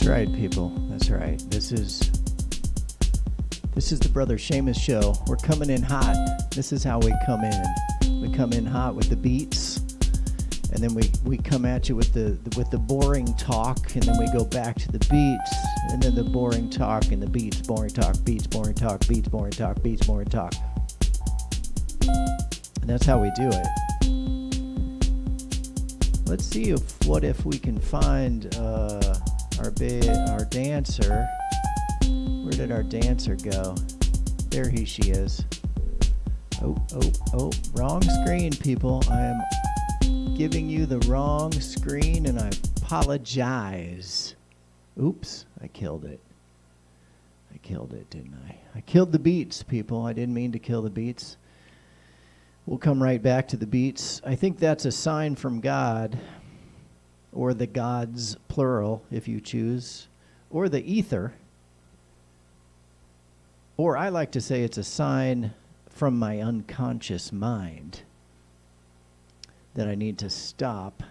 That's right, people. That's right. This is the Brother Seamus show. We're coming in hot. This is how we come in. We come in hot with the beats, and then we come at you with the boring talk, and then we go back to the beats, and then the boring talk and the beats, boring talk, beats, boring talk, beats, boring talk, beats, boring talk. And that's how we do it. Let's see what if we can find our dancer. Where did our dancer go? There she is. Oh, wrong screen, people. I am giving you the wrong screen, and I apologize. Oops, I killed it. I killed it, didn't I? I killed the beats, people. I didn't mean to kill the beats. We'll come right back to the beats. I think that's a sign from God, or the gods, plural, if you choose, or the ether. Or I like to say it's a sign from my unconscious mind that I need to stop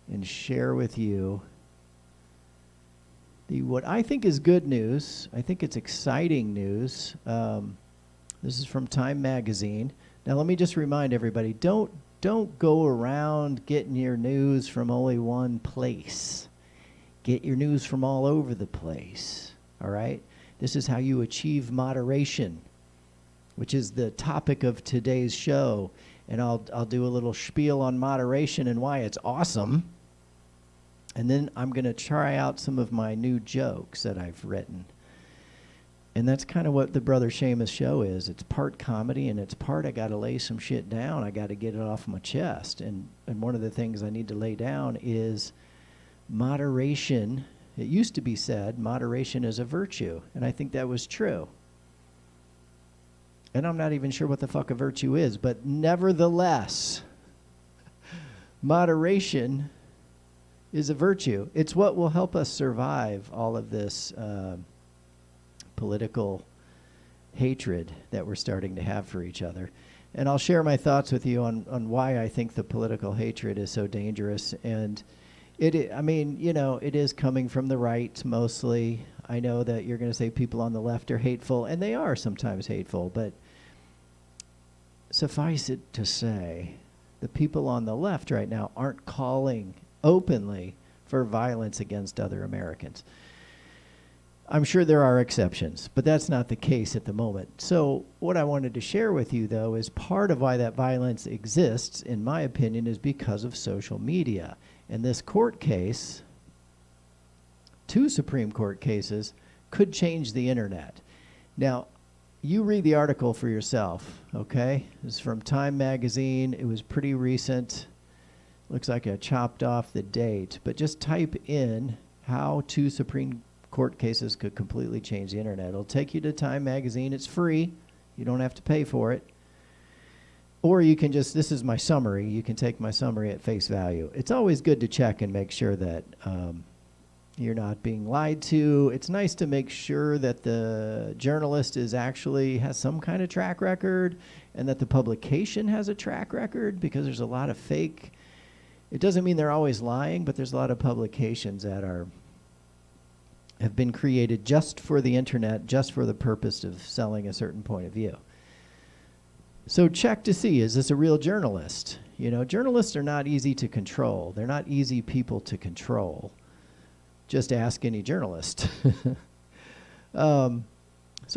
and share with you what I think is good news. I think it's exciting news. This is from Time Magazine. Now let me just remind everybody, don't go around getting your news from only one place. Get your news from all over the place, all right? This is how you achieve moderation, which is the topic of today's show. And I'll do a little spiel on moderation and why it's awesome. And then I'm going to try out some of my new jokes that I've written. And that's kind of what the Brother Seamus show is. It's part comedy, and it's part I got to lay some shit down. I got to get it off my chest. And one of the things I need to lay down is moderation. It used to be said moderation is a virtue, and I think that was true. And I'm not even sure what the fuck a virtue is, but nevertheless, moderation is a virtue. It's what will help us survive all of this political hatred that we're starting to have for each other. And I'll share my thoughts with you on why I think the political hatred is so dangerous. And it is coming from the right mostly. I know that you're going to say people on the left are hateful, and they are sometimes hateful, but suffice it to say, the people on the left right now aren't calling openly for violence against other Americans. I'm sure there are exceptions, but that's not the case at the moment. So what I wanted to share with you, though, is part of why that violence exists, in my opinion, is because of social media. And this court case, 2 Supreme Court cases, could change the internet. Now, you read the article for yourself, okay? It's from Time Magazine. It was pretty recent. Looks like I chopped off the date. But just type in how 2 Supreme Court cases could completely change the internet. It'll take you to Time Magazine. It's free. You don't have to pay for it. Or you can just, this is my summary. You can take my summary at face value. It's always good to check and make sure that you're not being lied to. It's nice to make sure that the journalist has some kind of track record, and that the publication has a track record, because there's a lot of fake. It doesn't mean they're always lying, but there's a lot of publications that have been created just for the internet, just for the purpose of selling a certain point of view. So check to see, is this a real journalist? You know, journalists are not easy to control. They're not easy people to control. Just ask any journalist. So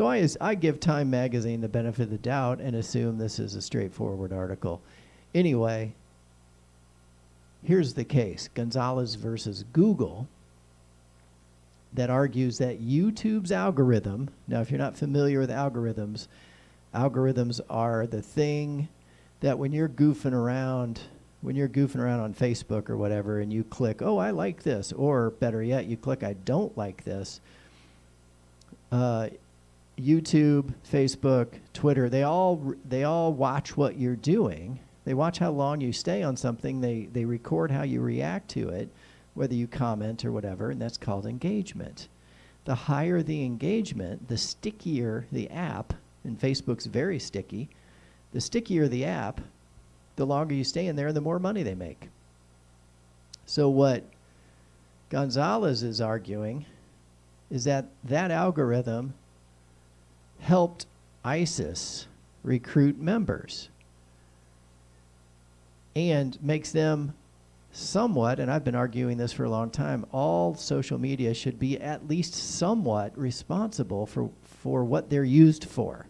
I give Time Magazine the benefit of the doubt and assume this is a straightforward article. Anyway, here's the case. Gonzalez versus Google, that argues that YouTube's algorithm, now if you're not familiar with algorithms are the thing that when you're goofing around on Facebook or whatever, and you click, oh, I like this, or better yet, you click, I don't like this. YouTube, Facebook, Twitter, they all watch what you're doing. They watch how long you stay on something. They record how you react to it, whether you comment or whatever, and that's called engagement. The higher the engagement, the stickier the app, and Facebook's very sticky, the stickier the app, the longer you stay in there and the more money they make. So what Gonzalez is arguing is that that algorithm helped ISIS recruit members and makes them somewhat, and I've been arguing this for a long time, all social media should be at least somewhat responsible for what they're used for.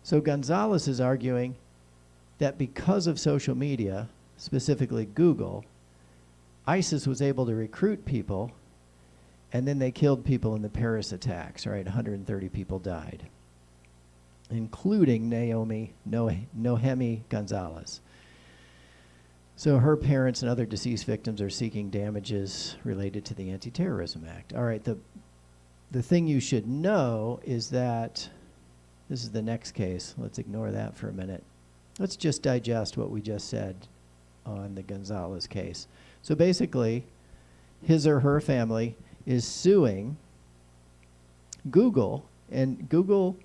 So Gonzalez is arguing that because of social media, specifically Google, ISIS was able to recruit people, and then they killed people in the Paris attacks, right? 130 people died, including Nohemi Gonzalez. So her parents and other deceased victims are seeking damages related to the Anti-Terrorism Act. All right, the thing you should know is that, this is the next case. Let's ignore that for a minute. Let's just digest what we just said on the Gonzalez case. So basically, his or her family is suing Google, and Google,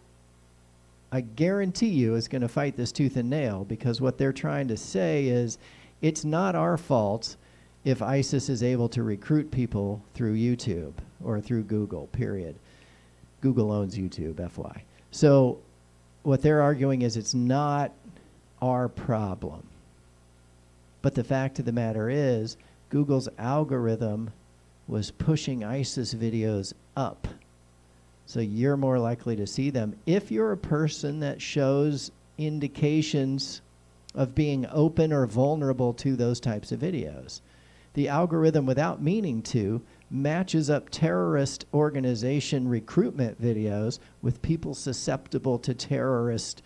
I guarantee you, is going to fight this tooth and nail, because what they're trying to say is it's not our fault if ISIS is able to recruit people through YouTube or through Google, period. Google owns YouTube, FY. So what they're arguing is it's not our problem. But the fact of the matter is, Google's algorithm was pushing ISIS videos up. So you're more likely to see them if you're a person that shows indications of being open or vulnerable to those types of videos. The algorithm, without meaning to, matches up terrorist organization recruitment videos with people susceptible to terrorist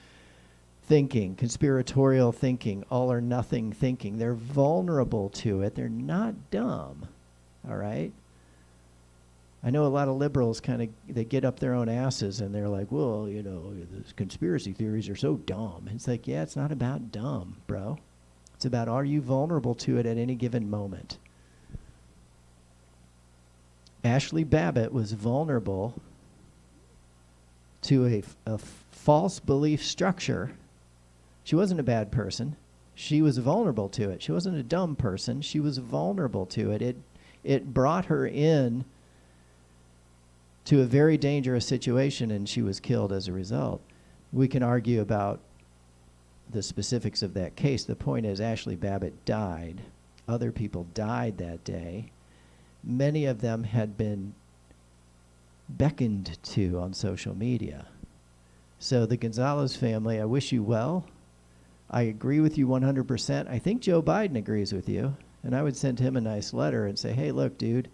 thinking, conspiratorial thinking, all or nothing thinking. They're vulnerable to it. They're not dumb, all right? I know a lot of liberals they get up their own asses and they're like, well, you know, those conspiracy theories are so dumb. It's like, yeah, it's not about dumb, bro. It's about, are you vulnerable to it at any given moment? Ashley Babbitt was vulnerable to a false belief structure. She wasn't a bad person. She was vulnerable to it. She wasn't a dumb person. She was vulnerable to it. It brought her in to a very dangerous situation, and she was killed as a result. We can argue about the specifics of that case. The point is, Ashley Babbitt died. Other people died that day. Many of them had been beckoned to on social media. So the Gonzalez family, I wish you well. I agree with you 100%. I think Joe Biden agrees with you. And I would send him a nice letter and say, hey, look, dude,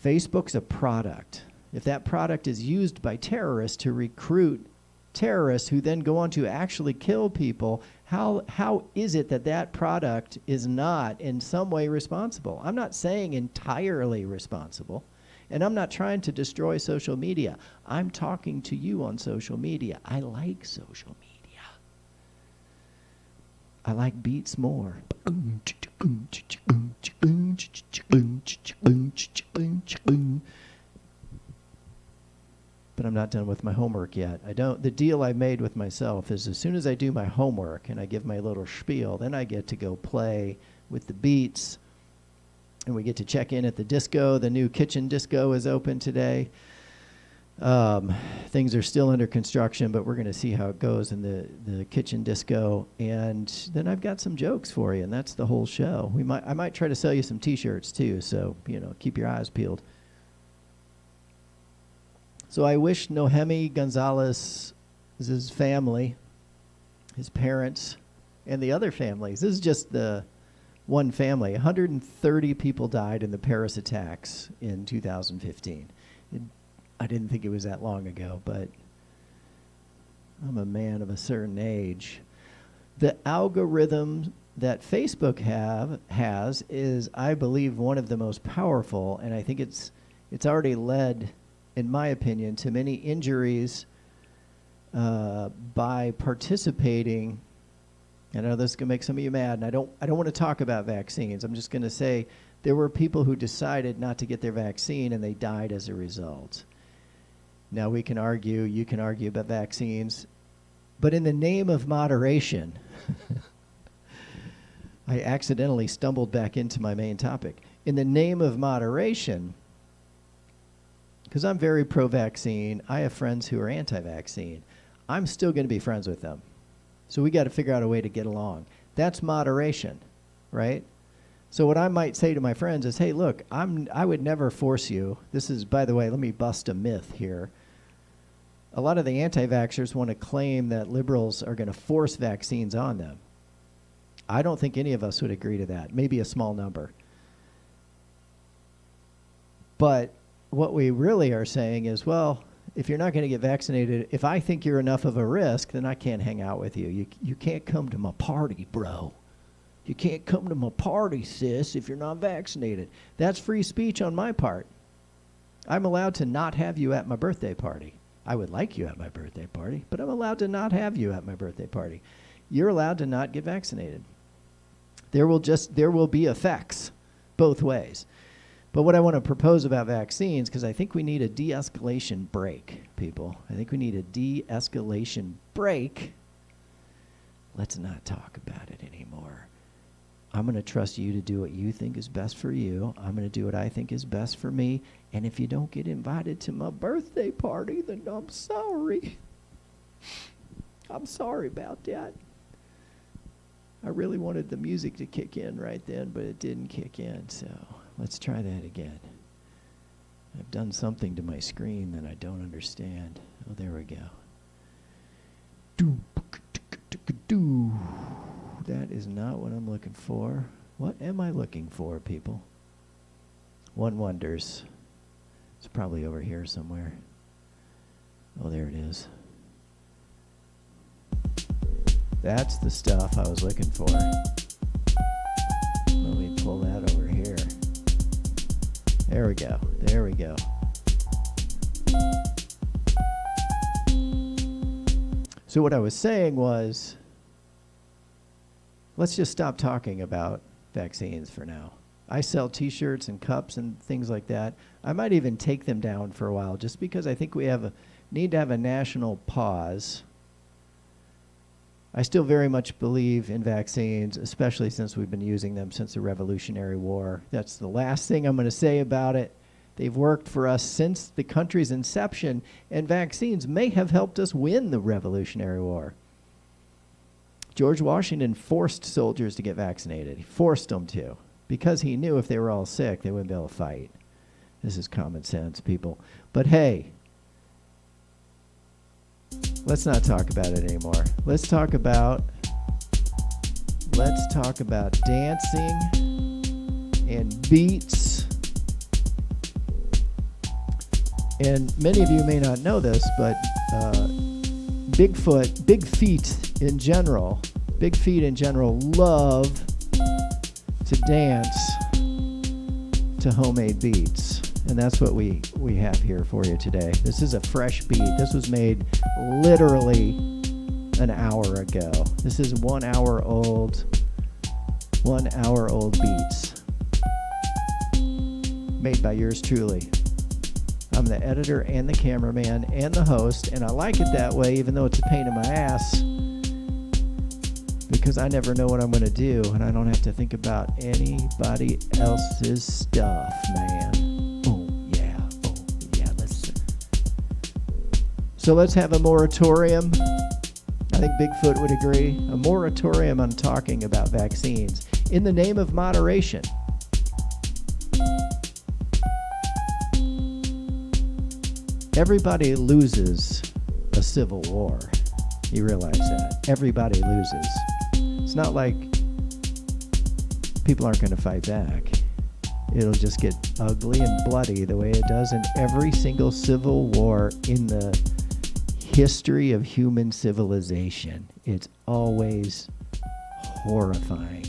Facebook's a product. If that product is used by terrorists to recruit terrorists who then go on to actually kill people, how is it that that product is not in some way responsible? I'm not saying entirely responsible, and I'm not trying to destroy social media. I'm talking to you on social media. I like social media. I like beats more. But I'm not done with my homework yet. The deal I made with myself is as soon as I do my homework and I give my little spiel, then I get to go play with the beats, and we get to check in at the disco. The new kitchen disco is open today. Things are still under construction, but we're going to see how it goes in the kitchen disco. And then I've got some jokes for you, and that's the whole show. I might try to sell you some T-shirts too, so keep your eyes peeled. So I wish Nohemi Gonzalez's family, his parents, and the other families. This is just the one family. 130 people died in the Paris attacks in 2015. I didn't think it was that long ago, but I'm a man of a certain age. The algorithm that Facebook has is, I believe, one of the most powerful, and I think it's already led, in my opinion, to many injuries by participating. I know this is going to make some of you mad, and I don't want to talk about vaccines. I'm just going to say there were people who decided not to get their vaccine, and they died as a result. Now you can argue about vaccines, but in the name of moderation, I accidentally stumbled back into my main topic. In the name of moderation, because I'm very pro-vaccine, I have friends who are anti-vaccine. I'm still going to be friends with them. So we got to figure out a way to get along. That's moderation, right? So what I might say to my friends is, hey, look, I would never force you. This is, by the way, let me bust a myth here. A lot of the anti-vaxxers want to claim that liberals are going to force vaccines on them. I don't think any of us would agree to that. Maybe a small number. But what we really are saying is, well, if you're not going to get vaccinated, if I think you're enough of a risk, then I can't hang out with you. You can't come to my party, bro. You can't come to my party, sis, if you're not vaccinated. That's free speech on my part. I'm allowed to not have you at my birthday party. I would like you at my birthday party, but I'm allowed to not have you at my birthday party. You're allowed to not get vaccinated. There will be effects both ways. But what I want to propose about vaccines, because I think we need a de-escalation break, people. I think we need a de-escalation break. Let's not talk about it anymore. I'm going to trust you to do what you think is best for you. I'm going to do what I think is best for me. And if you don't get invited to my birthday party, then I'm sorry. I'm sorry about that. I really wanted the music to kick in right then, but it didn't kick in, so let's try that again. I've done something to my screen that I don't understand. Oh, there we go. That is not what I'm looking for. What am I looking for, people? One wonders. It's probably over here somewhere. Oh, there it is. That's the stuff I was looking for. Let me pull that over here. There we go. There we go. So what I was saying was, let's just stop talking about vaccines for now. I sell t-shirts and cups and things like that. I might even take them down for a while just because I think we need to have a national pause. I still very much believe in vaccines, especially since we've been using them since the Revolutionary War. That's the last thing I'm going to say about it. They've worked for us since the country's inception, and vaccines may have helped us win the Revolutionary War. George Washington forced soldiers to get vaccinated. He forced them to, because he knew if they were all sick, they wouldn't be able to fight. This is common sense, people. But hey, let's not talk about it anymore. Let's talk about dancing and beats. And many of you may not know this, but big feet in general love to dance to homemade beats. And that's what we have here for you today. This is a fresh beat. This was made literally an hour ago. This is 1 hour old beats made by yours truly. I'm the editor and the cameraman and the host, and I like it that way, even though it's a pain in my ass, because I never know what I'm going to do, and I don't have to think about anybody else's stuff, man. So let's have a moratorium. I think Bigfoot would agree. A moratorium on talking about vaccines in the name of moderation. Everybody loses a civil war. You realize that. Everybody loses. It's not like people aren't going to fight back. It'll just get ugly and bloody the way it does in every single civil war in the history of human civilization. It's always horrifying.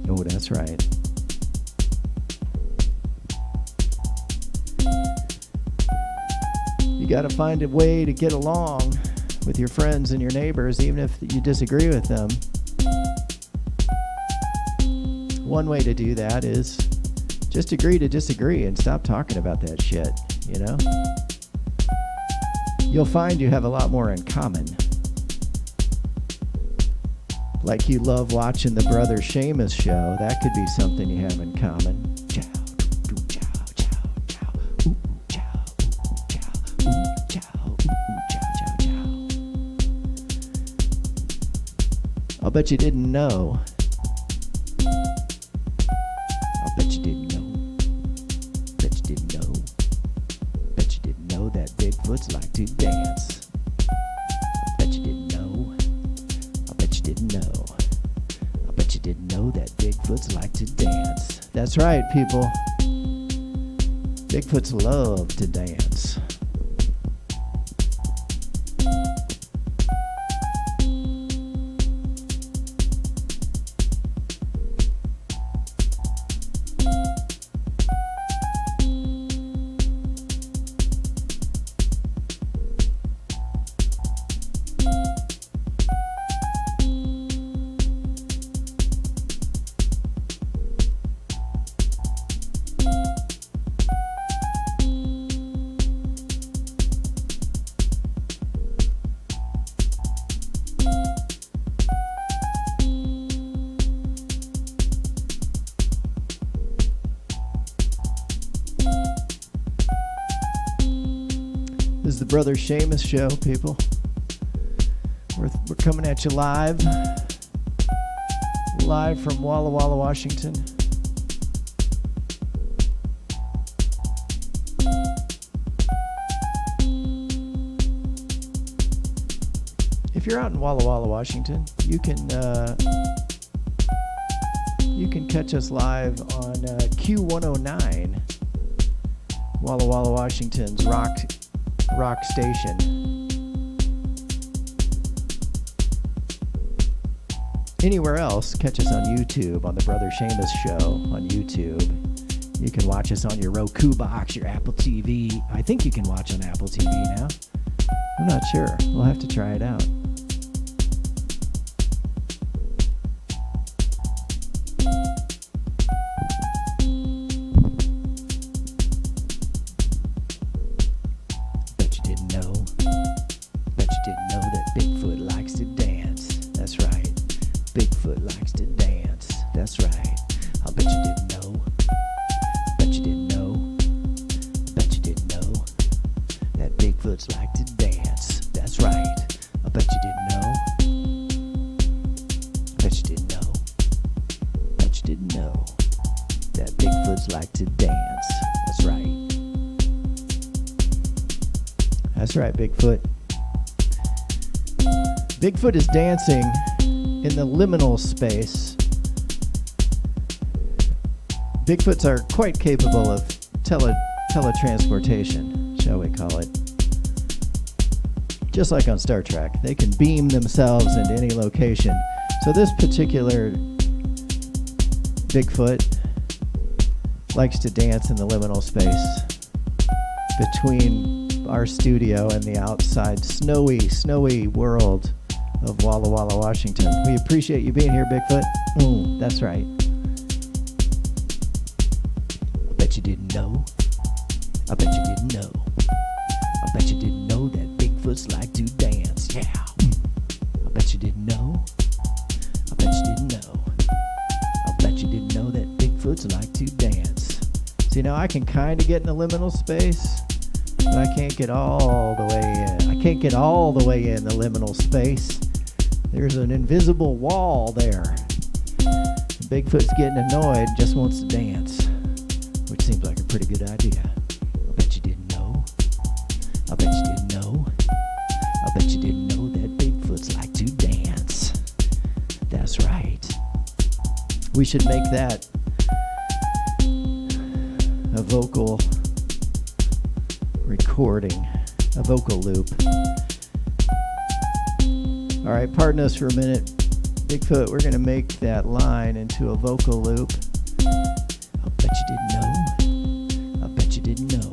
Oh, that's right. You got to find a way to get along with your friends and your neighbors, even if you disagree with them. One way to do that is just agree to disagree and stop talking about that shit, you know? you'll find you have a lot more in common. Like you love watching the brother Seamus show, that could be something you have in common. Chow, doo, chow, chow, chow, ooh, chow, ooh, chow, ooh, chow, chow, chow. I'll bet you didn't know. I'll bet you didn't know. Bet you didn't know. Bet you didn't know that Bigfoots like to dance. I bet you didn't know. I bet you didn't know. I bet you didn't know that Bigfoots like to dance. That's right, people. Bigfoots love to dance. This is the Brother Seamus show, people. We're coming at you live from Walla Walla, Washington. If you're out in Walla Walla, Washington, you can catch us live on Q109, Walla Walla, Washington's rock station. Anywhere else, catch us on YouTube, on the Brother Seamus show on YouTube. You can watch us on your Roku box, your Apple TV. I think you can watch on Apple TV now. I'm not sure. We'll have to try it out. That's right, Bigfoot. Bigfoot is dancing in the liminal space. Bigfoots are quite capable of teletransportation, shall we call it. Just like on Star Trek, they can beam themselves into any location. So this particular Bigfoot likes to dance in the liminal space between our studio and the outside snowy world of Walla Walla, Washington. We appreciate you being here, Bigfoot. That's right. I bet you didn't know. I bet you didn't know. I bet you didn't know that Bigfoots like to dance. Yeah. I bet you didn't know. I bet you didn't know. I bet you didn't know that Bigfoots like to dance. So, I can kind of get in the liminal space, but I can't get all the way in. I can't get all the way in the liminal space. There's an invisible wall there. Bigfoot's getting annoyed, just wants to dance, which seems like a pretty good idea. I bet you didn't know. I bet you didn't know. I bet you didn't know that Bigfoots like to dance. That's right. We should make that a vocal recording, a vocal loop. All right, pardon us for a minute. Bigfoot, we're going to make that line into a vocal loop. I bet you didn't know. I bet you didn't know.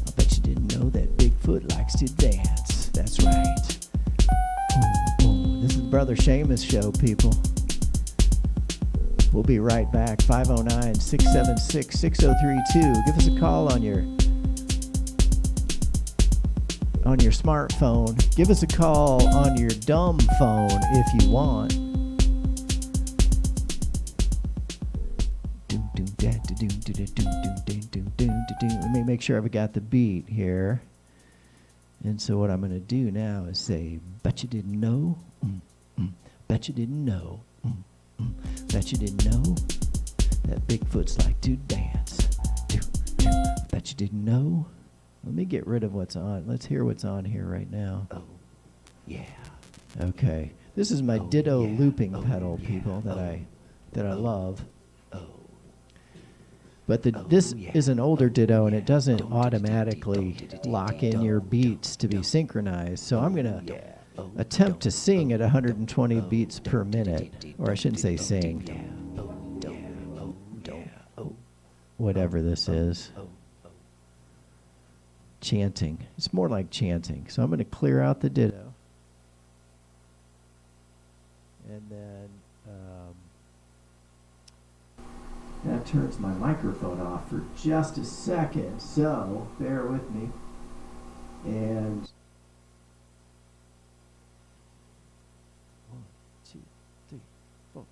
I bet you didn't know that Bigfoot likes to dance. That's right. This is Brother Seamus show, people. We'll be right back. 509-676-6032. Give us a call on your on your smartphone. Give us a call on your dumb phone if you want. Let me make sure I've got the beat here. And so what I'm going to do now is say, bet you didn't know, bet you didn't know, bet you didn't know that Bigfoot's like to dance. Bet you didn't know. Let me get rid of what's on. Let's hear what's on here right now. Oh, yeah. Okay. This is my ditto looping pedal, people, that I love. But this is an older ditto, and it doesn't automatically lock in your beats to be synchronized. So I'm going to attempt to sing at 120 beats per minute. Or I shouldn't say sing. Whatever this is. Chanting. It's more like chanting. So I'm going to clear out the ditto. And then that turns my microphone off for just a second, so bear with me. And 1, 2, 3, 4.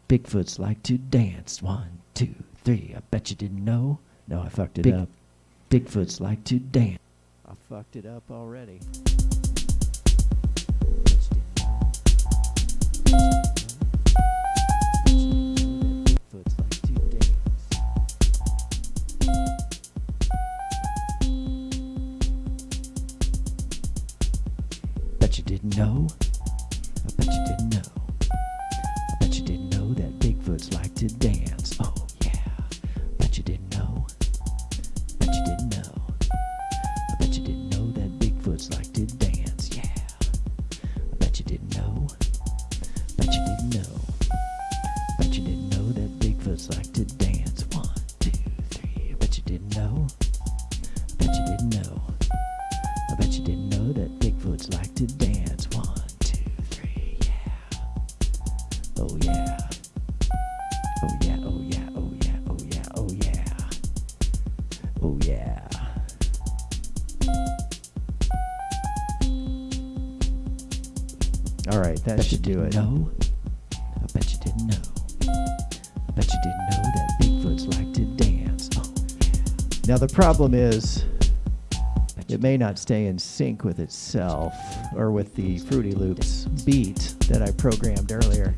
Bigfoots like to dance. 1, 2, 3. I bet you didn't know. No, I fucked it up. Bigfoots like to dance. I fucked it up already. Bigfoots like to dance. Bet you didn't know. I bet you didn't know. Bigfoots like to dance. Oh yeah. Bet you didn't know. Bet you didn't know. I bet you didn't know that Bigfoots like to dance. Yeah. I bet you didn't know. Bet you didn't know. Bet you didn't know that Bigfoots like to dance. 1, 2, 3. I bet you didn't know. I bet you didn't know. I bet you didn't know that Bigfoots like to dance. 1, 2, 3. Yeah. Oh yeah. Oh yeah, oh yeah, oh yeah, oh yeah, oh yeah. Oh yeah. All right, that should do it. No, I bet you didn't know. I bet you didn't know that Bigfoots like to dance. Oh yeah. Now the problem is, it may not stay in sync with itself or with the Fruity Loops beat that I programmed earlier.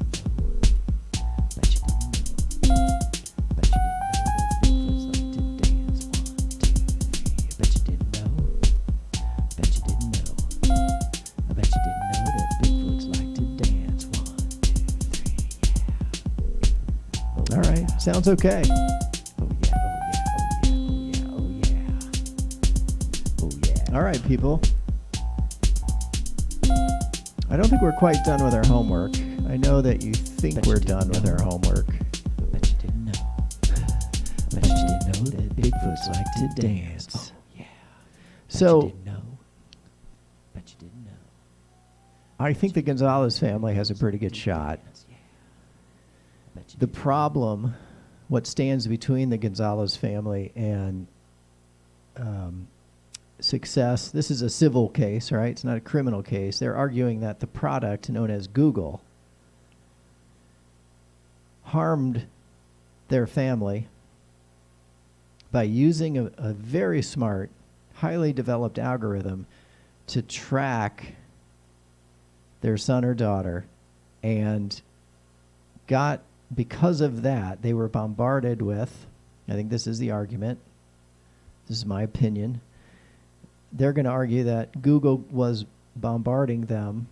Sounds okay. Oh yeah, oh yeah, oh yeah, oh yeah, oh yeah. Oh yeah. All right, people. I don't think we're quite done with our homework. I know that you think we're done with our homework. I bet you didn't know. I bet you didn't know that Bigfoots like to dance. Oh yeah. So, bet you didn't know. Bet you didn't know. I think the Gonzalez family has a pretty good shot. The problem, what stands between the Gonzalez family and success, this is a civil case, right? It's not a criminal case. They're arguing that the product known as Google harmed their family by using a very smart, highly developed algorithm to track their son or daughter, and because of that, they were bombarded with, I think this is the argument, this is my opinion, they're going to argue that Google was bombarding them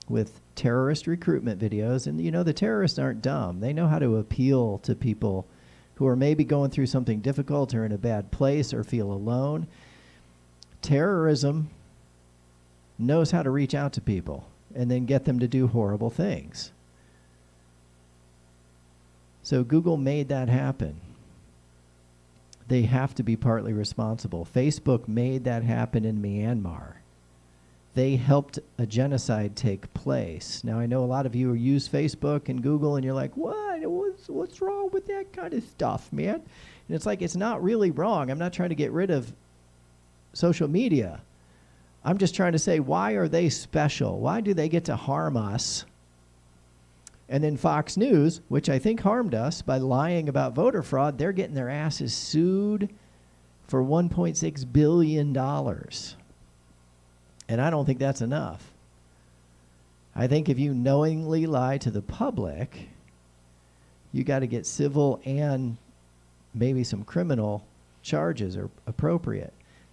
with terrorist recruitment videos. And you know, the terrorists aren't dumb. They know how to appeal to people who are maybe going through something difficult or in a bad place or feel alone. Terrorism knows how to reach out to people. and then get them to do horrible things. So Google made that happen. They have to be partly responsible. Facebook made that happen in Myanmar. They helped a genocide take place. Now, I know a lot of you use Facebook and Google, and you're like, what? What's wrong with that kind of stuff, man? And it's like, it's not really wrong. I'm not trying to get rid of social media. I'm just trying to say, why are they special? Why do they get to harm us? And then Fox News, which I think harmed us by lying about voter fraud, they're getting their asses sued for $1.6 billion. And I don't think that's enough. I think if you knowingly lie to the public, you got to get civil and maybe some criminal charges are appropriate.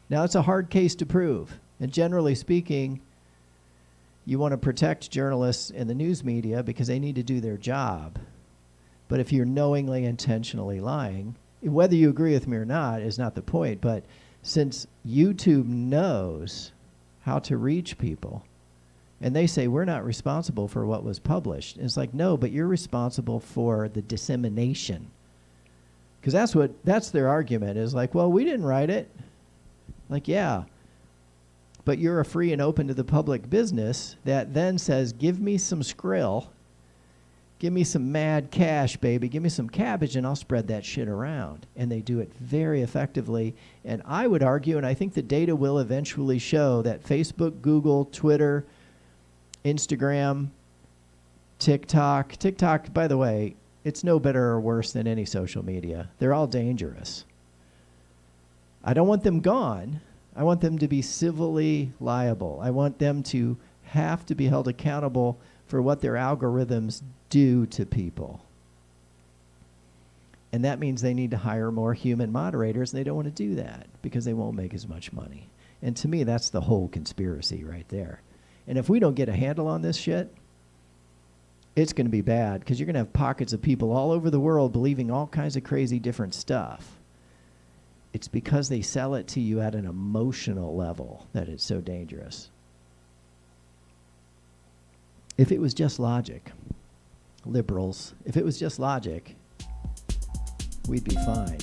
Now, it's a hard case to prove. And generally speaking, you want to protect journalists and the news media because they need to do their job. But if you're knowingly, intentionally lying, whether you agree with me or not is not the point. But since YouTube knows how to reach people, and they say, we're not responsible for what was published. And it's like, no, but you're responsible for the dissemination. Because that's their argument, is like, well, we didn't write it. Like, yeah. But you're a free and open to the public business that then says, give me some skrill, give me some mad cash, baby, give me some cabbage, and I'll spread that shit around. And they do it very effectively. And I would argue, and I think the data will eventually show, that Facebook, Google, Twitter, Instagram, TikTok, by the way, it's no better or worse than any social media. They're all dangerous. I don't want them gone. I want them to be civilly liable. I want them to have to be held accountable for what their algorithms do to people. And that means they need to hire more human moderators, and they don't want to do that because they won't make as much money. And to me, that's the whole conspiracy right there. And if we don't get a handle on this shit, it's going to be bad, because you're going to have pockets of people all over the world believing all kinds of crazy different stuff. It's because they sell it to you at an emotional level that it's so dangerous. If it was just logic, liberals, if it was just logic, we'd be fine.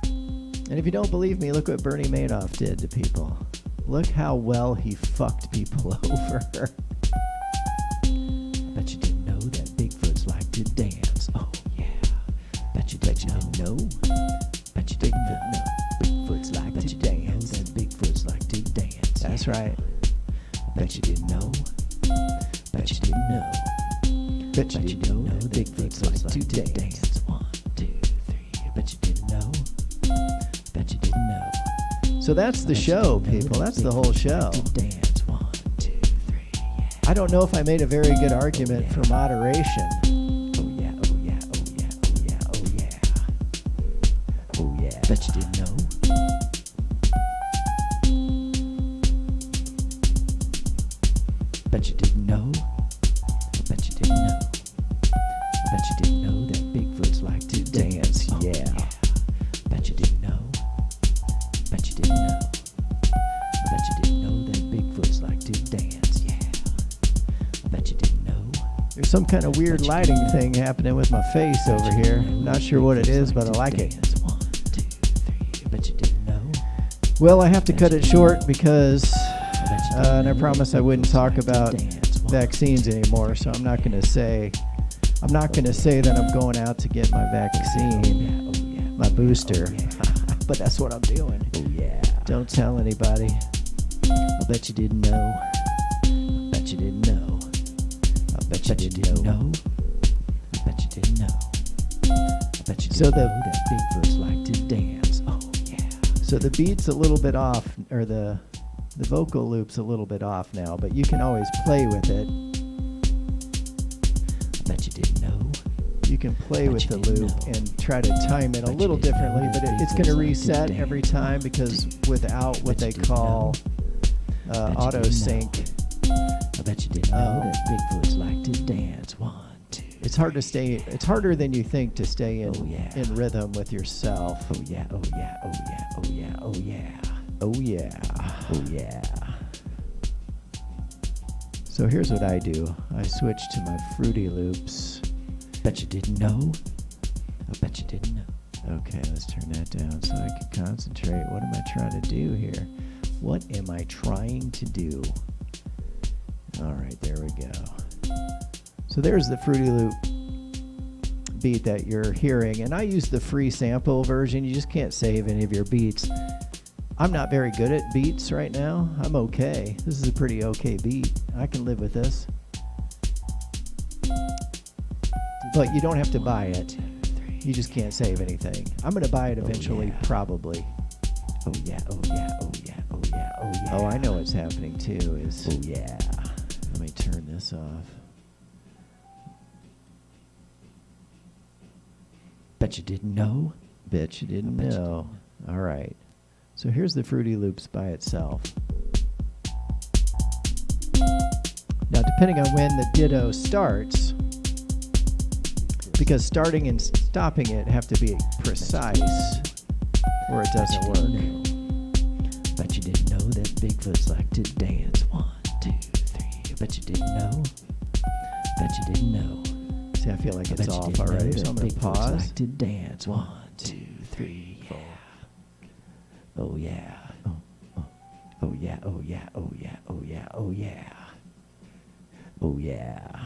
And if you don't believe me, look what Bernie Madoff did to people. Look how well he fucked people over. Bet you didn't know that Bigfoots like to dance. Oh, yeah. Bet you didn't know. Bet you didn't know. Bigfoots like to dance. That Bigfoots like to dance. That's right. Bet you didn't know. Bet you didn't know. Bet you didn't know. Bigfoots like to dance. 1, 2, 3. Bet you didn't know. Bet you didn't know. So that's the show, people. That's the whole show. Dance. 1, 2, 3. I don't know if I made a very good argument for moderation. Oh yeah, oh yeah, oh yeah, oh yeah, oh yeah. Oh yeah. Bet you didn't know. Bet you didn't know. Bet you didn't know. Bet you didn't know that Bigfoots like to dance. Yeah. Bet you didn't know. Bet you didn't know. Bet you didn't know that Bigfoots like to dance. Yeah. Bet you didn't know. There's some kind of weird lighting thing happening with my face over here. Not sure what it is, but I like it. 1, 2, 3. Bet you didn't know. Well, I have to cut it short because, and I promised I wouldn't talk about vaccines anymore, so I'm not going to say that I'm going out to get my vaccine, my booster. But that's what I'm doing. Oh yeah. Don't tell anybody. I bet you didn't know. I bet you didn't know. I bet you didn't know. I bet you didn't know. I bet you didn't know that Bigfoots like to dance. Oh yeah. So the beat's a little bit off, or the vocal loop's a little bit off now, but you can always play with it. I bet you didn't know. You can play with the loop and try to time it a little differently, but it's going to reset every time, because without what they call auto sync. I bet you didn't know that Bigfoots like to dance. 1, 2. It's hard to stay. It's harder than you think to stay in rhythm with yourself. Oh yeah. Oh yeah. Oh yeah. Oh yeah. Oh yeah. Oh yeah. Oh yeah. So here's what I do. I switch to my Fruity Loops. Bet you didn't know? I bet you didn't know. Okay, let's turn that down so I can concentrate. What am I trying to do here? What am I trying to do? All right, there we go. So there's the Fruity Loop beat that you're hearing, and I use the free sample version. You just can't save any of your beats. I'm not very good at beats right now. I'm okay. This is a pretty okay beat. I can live with this. But you don't have to buy it. You just can't save anything. I'm going to buy it eventually, probably. Oh yeah, oh yeah, oh yeah, oh yeah, oh yeah. Oh, I know what's happening too is... Oh yeah. Let me turn this off. Bet you didn't know? Bet you didn't I bet you know. All right. So here's the Fruity Loops by itself. Now, depending on when the ditto starts, because starting and stopping it have to be precise, or it doesn't work. Bet you didn't know that Bigfoots like to dance. 1, 2, 3. Bet you didn't know? Bet you didn't know? See, I feel like I it's bet you off didn't know already, that so I'm going to Bigfoots pause. like to dance. 1, 2, 3, 4. Oh yeah. Oh yeah, oh yeah, oh yeah, oh yeah, oh yeah. Oh yeah.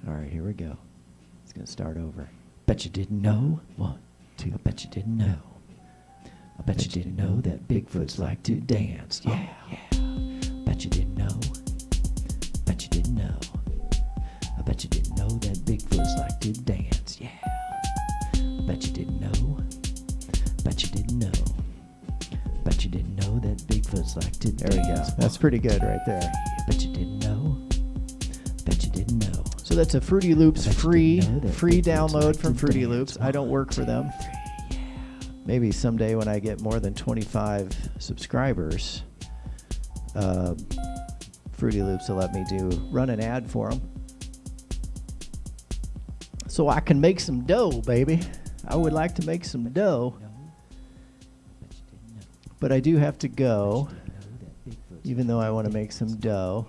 All right, here we go. It's going to start over. Bet you didn't know? 1, 2. I bet you didn't know. I bet you didn't know that Bigfoots like to dance. Yeah, yeah. Bet you didn't know. Bet you didn't know. I bet you didn't know that Bigfoots like to dance. Yeah. I bet you didn't know. Bet you didn't know. Bet you didn't know that Bigfoots like to There dance. we go. That's pretty good right there. Bet you didn't know. Bet you didn't know. So that's a Fruity Loops I bet you free didn't know that free Bigfoots download like from to Fruity dance. Loops. I don't work for them. 1, 2, 3, yeah. Maybe someday when I get more than 25 subscribers, Fruity Loops will let me run an ad for them. So I can make some dough, baby. I would like to make some dough, but I do have to go, even though I want to make some dough.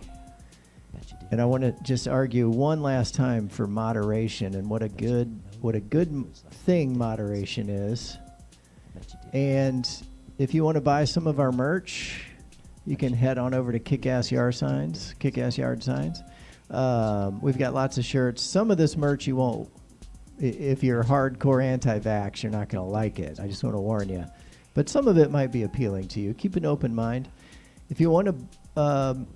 And I want to just argue one last time for moderation and what a good thing moderation is. And if you want to buy some of our merch, you can head on over to Kick-Ass Yard Signs. We've got lots of shirts. Some of this merch you won't, if you're hardcore anti-vax, you're not going to like it. I just want to warn you. But some of it might be appealing to you. Keep an open mind. If you want to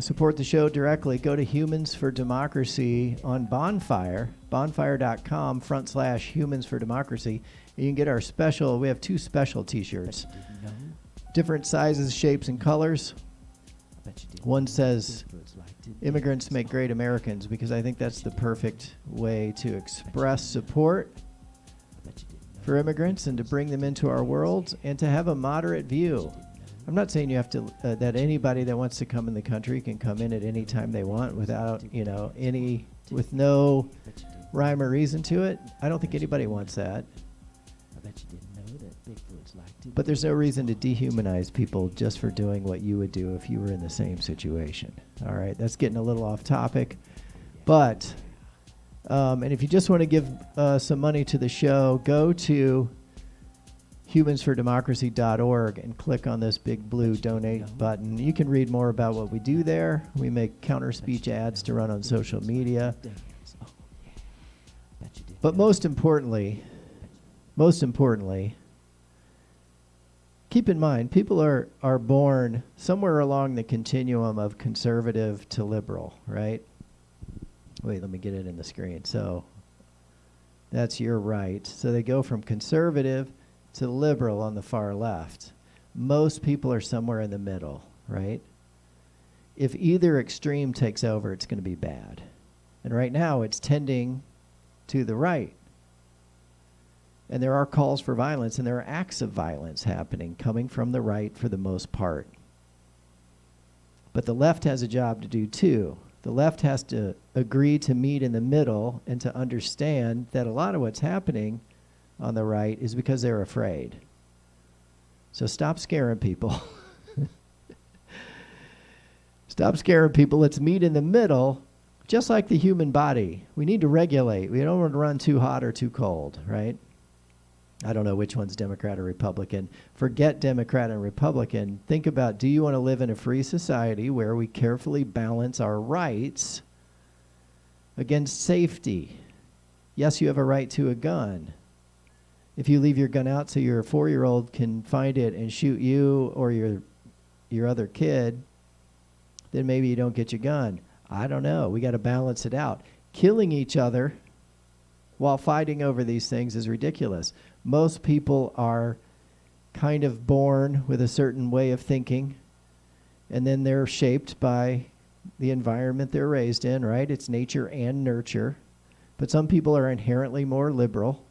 support the show directly, go to Humans for Democracy on Bonfire, bonfire.com/Humans for Democracy. You can get our special. We have 2 special T-shirts, different sizes, shapes, and colors. One says, "Immigrants make great Americans," because I think that's the perfect way to express support for immigrants and to bring them into our world and to have a moderate view. I'm not saying you have to that anybody that wants to come in the country can come in at any time they want without, with no rhyme or reason to it. I don't think anybody wants that. But there's no reason to dehumanize people just for doing what you would do if you were in the same situation. All right, that's getting a little off topic. But, and if you just want to give some money to the show, go to humansfordemocracy.org and click on this big blue donate button. You can read more about what we do there. We make counter speech ads to run on social media. But most importantly, keep in mind, people are born somewhere along the continuum of conservative to liberal, right? Wait, let me get it in the screen. So that's your right. So they go from conservative to liberal on the far left. Most people are somewhere in the middle, right? If either extreme takes over, it's going to be bad. And right now, it's tending to the right. And there are calls for violence, and there are acts of violence happening, coming from the right for the most part. But the left has a job to do too. The left has to agree to meet in the middle and to understand that a lot of what's happening on the right is because they're afraid. So stop scaring people. Stop scaring people. Let's meet in the middle, just like the human body. We need to regulate. We don't want to run too hot or too cold, right? I don't know which one's Democrat or Republican. Forget Democrat and Republican. Think about, do you want to live in a free society where we carefully balance our rights against safety? Yes, you have a right to a gun. If you leave your gun out so your 4-year-old can find it and shoot you or your other kid, then maybe you don't get your gun. I don't know. We got to balance it out. Killing each other while fighting over these things is ridiculous. Most people are kind of born with a certain way of thinking, and then they're shaped by the environment they're raised in, right? It's nature and nurture. But some people are inherently more liberal.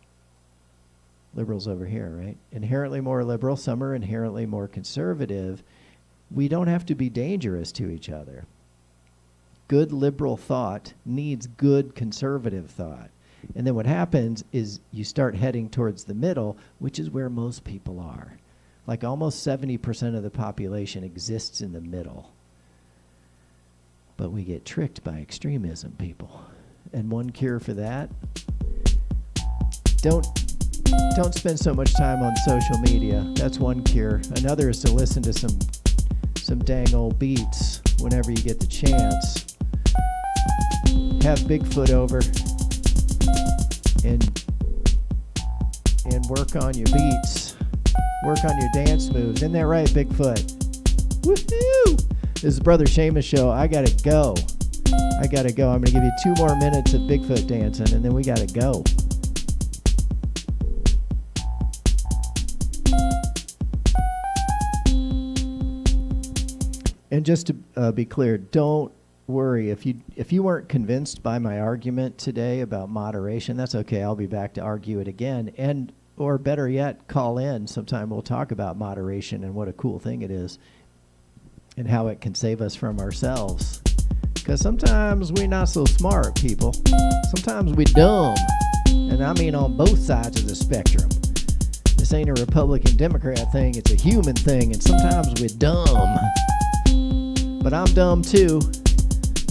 Liberals over here, right? Inherently more liberal. Some are inherently more conservative. We don't have to be dangerous to each other. Good liberal thought needs good conservative thought. And then what happens is you start heading towards the middle, which is where most people are. Like almost 70% of the population exists in the middle. But we get tricked by extremism, people. And one cure for that, don't spend so much time on social media. That's one cure. Another is to listen to some dang old beats whenever you get the chance. Have Bigfoot over and work on your beats. Work on your dance moves. Isn't that right, Bigfoot? Woohoo! This is Brother Seamus show. I gotta go. I'm gonna give you 2 more minutes of Bigfoot dancing, and then we gotta go. And just to be clear, don't worry if you weren't convinced by my argument today about moderation. That's okay. I'll be back to argue it again, and or better yet, call in sometime. We'll talk about moderation and what a cool thing it is, and how it can save us from ourselves. Because sometimes we're not so smart, people. Sometimes we're dumb, and I mean on both sides of the spectrum. This ain't a Republican-Democrat thing. It's a human thing, and sometimes we're dumb. But I'm dumb too.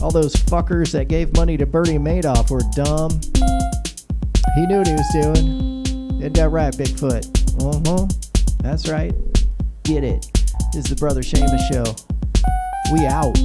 All those fuckers that gave money to Bernie Madoff were dumb. He knew what he was doing. Isn't that right, Bigfoot? That's right. Get it. This is the Brother Seamus show. We out.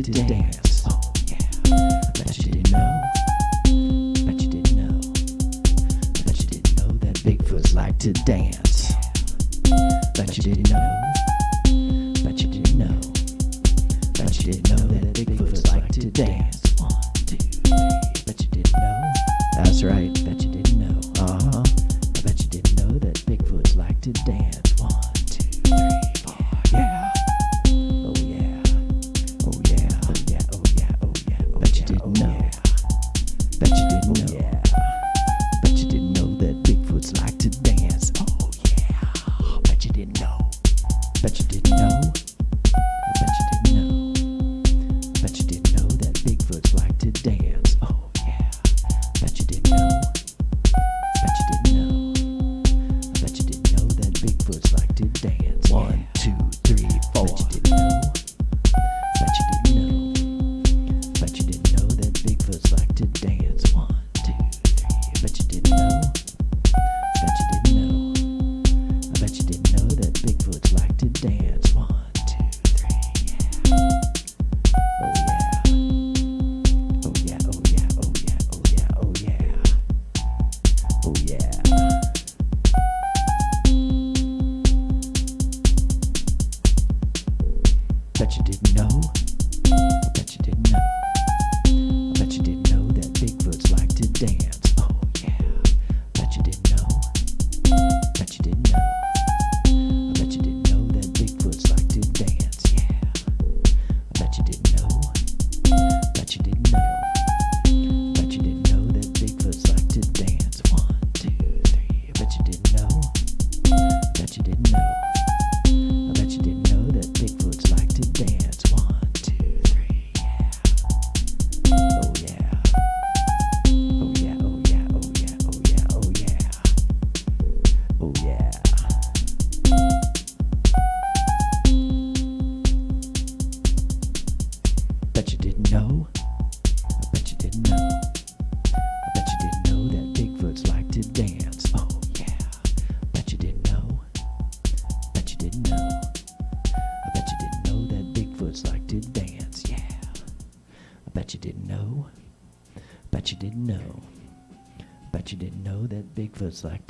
to dance. Oh yeah, bet you didn't know. Bet you didn't know. Bet you didn't know that Bigfoots like to dance. Bet you didn't know. Bet you didn't know. Bet you didn't know that Bigfoots like to dance. 1, 2, 3. Bet you didn't know. That's right. Bet you didn't know. I bet you didn't know that Bigfoots like to dance. 1, 2, 3, 4. Yeah. Bet you didn't know. Bet you didn't know that Bigfoots like to dance. Oh yeah. Bet you didn't know. Bet you didn't know. I bet you didn't know. Bet you didn't know that Bigfoots like to dance. Oh yeah. Bet you didn't know. Bet you didn't know. I bet you didn't know that Bigfoots like to dance. 1, 2, 3, 4. Bet you didn't know. Bet you didn't know. Bet you didn't know that Bigfoots like to dance. 1, 2, 3. I bet you didn't know. Bet you didn't know. I bet you didn't know that Bigfoots like to dance. 1, 2, 3. Yeah. you didn't know. Bet you didn't know. Bet you didn't know that Bigfoot's like